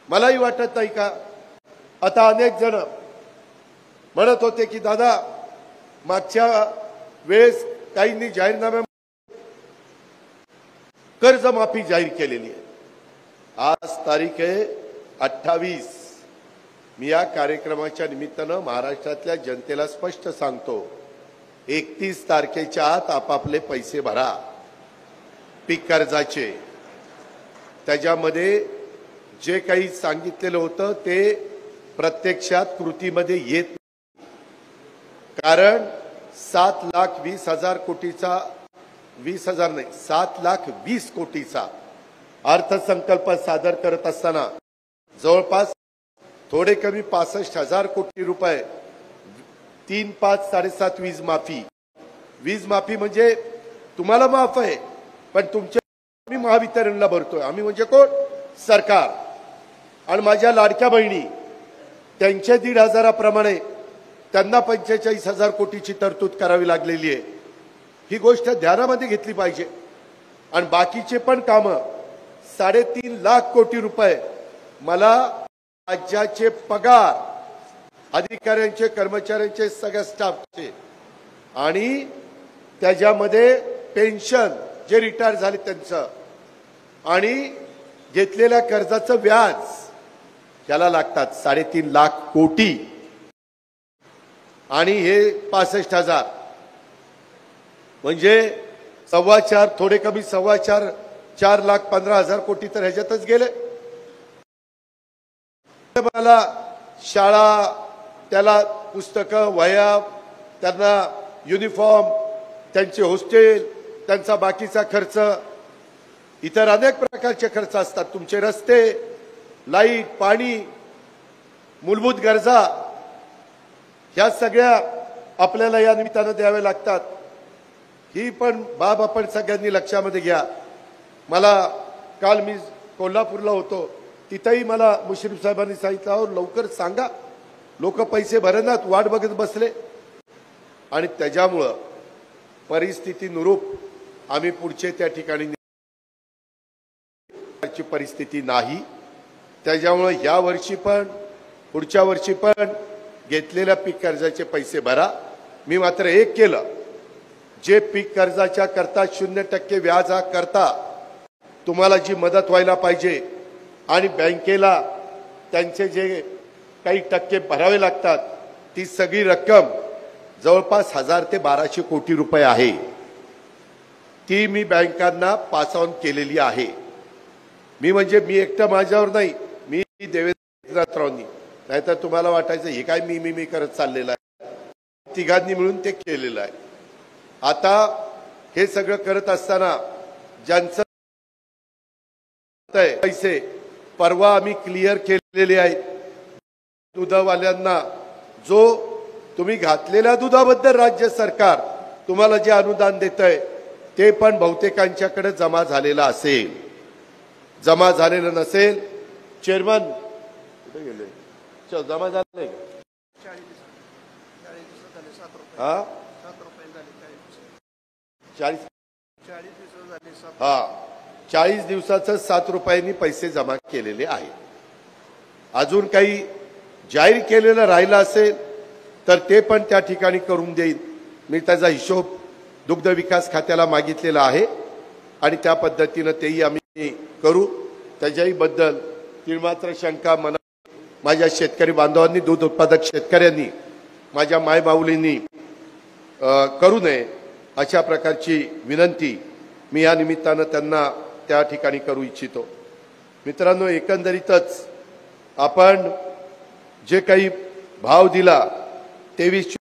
मलाही वाटत नाही का? आता अनेक जण म्हणत होते की दादा मागच्या वेळेस काहींनी जाहीरनाम्या कर्जमाफी जाहीर केलेली आहे। आज तारीख आहे 28। मी या कार्यक्रमाच्या निमित्तानं महाराष्ट्रातल्या जनतेला स्पष्ट सांगतो, 31 तारखेच्या आत आपापले पैसे भरा पीक कर्जाचे। त्याच्यामध्ये जे काही सांगितलेलं होतं ते प्रत्यक्षात कृतीमध्ये येत नाही। कारण 7,20,000 कोटीचा 20,000 नाही 7,20,000 कोटीचा अर्थसंकल्प सादर करत असताना जवळपास थोडे कमी 65,000 कोटी रुपये 3, 5, 7.5 वीज माफी म्हणजे तुम्हाला माफ आहे, पण तुमच्या आम्ही महावितरणला भरतोय। आम्ही म्हणजे कोण? सरकार। आणि माझ्या लाडक्या बहिणी त्यांच्या 1,500 प्रमाणे त्यांना 45,000 कोटीची तरतूद करावी लागलेली आहे। ही गोष्ट ध्यानामध्ये घेतली पाहिजे। आणि बाकीचे पण कामं 3.5 लाख कोटी रुपये मला राज्याचे पगार अधिकाऱ्यांचे कर्मचाऱ्यांचे सगळ्या स्टाफचे आणि त्याच्यामध्ये पेन्शन जे रिटायर झाले त्यांचं आणि घेतलेल्या कर्जाचं व्याज त्याला लागतात 3.5 लाख कोटी आणि हे 65,000 म्हणजे 4.25 थोडे कमी 4.25 4,15,000 कोटी तर ह्याच्यातच गेले। मला शाळा त्याला पुस्तकं वह्या त्यांना युनिफॉर्म त्यांचे हॉस्टेल त्यांचा बाकीचा खर्च इतर अनेक प्रकारचे खर्च असतात। तुमचे रस्ते लाईट पाणी मूलभूत गरजा ह्या सगळ्या आपल्याला या निमित्तानं द्यावे लागतात। ही पण बाब आपण सगळ्यांनी लक्षामध्ये घ्या। मला काल मी कोल्हापूरला होतो, तिथेही मला मुश्रीफ साहेबांनी सांगितलं अहो लवकर सांगा, लोक पैसे भरनात वाट बघत बसले। आणि त्याच्यामुळं परिस्थितीनुरूप आम्ही पुढचे त्या ठिकाणी परिस्थिती नाही। त्याच्यामुळे या वर्षी पण पुढच्या वर्षी पण घेतलेल्या पीक कर्जाचे पैसे भरा। मी मात्र एक केलं, जे पीक कर्जाच्या करता 0% व्याजा करता तुम्हाला जी मदत व्हायला पाहिजे आणि बँकेला त्यांचे जे काही टक्के भरावे लागतात ती सगळी रक्कम जवळपास 1,000 ते 1,200 कोटी रुपये आहे, ती मी बँकांना पास ऑन केलेली आहे। मी म्हणजे मी एकटा माझ्यावर नाही, मी देवेंद्र राऊतांनी, नाहीतर तुम्हाला वाटायचं हे काय मी करत चाललेलं आहे, तिघांनी मिळून ते केलेलं आहे। आता हे सगळं करत असताना ज्यांचं पैसे परवा आम्ही क्लिअर केलेले आहेत, दुधावाल्यांना जो तुम्ही घातलेल्या दुधाबद्दल राज्य सरकार तुम्हाला जे अनुदान देतंय ते पण बहुतेकांच्याकडे जमा झालेलं असेल। जमा झालेलं नसेल, चेअरमन कुठे गेले? जमा झालंय हा 40 दिवसाचं 7 रुपयांनी पैसे जमा केलेले आहेत। अजून काही जाहीर केलेलं राहिलं असेल तर ते पण त्या ठिकाणी करून देईन। मी त्याचा हिशोब दुग्ध विकास खात्याला मागितलेला आहे आणि त्या पद्धतीनं तेही आम्ही करू। त्याच्याही बद्दल तिळमात्र शंका मनात माझ्या शेतकरी बांधवांनी दूध उत्पादक शेतकऱ्यांनी माझ्या मायमाऊलींनी करू नये अशा प्रकारची विनंती मी या निमित्तानं त्यांना त्या ठिकाणी करू इच्छितो। मित्रांनो, एकंदरीतच आपण जे काही भाव दिला 23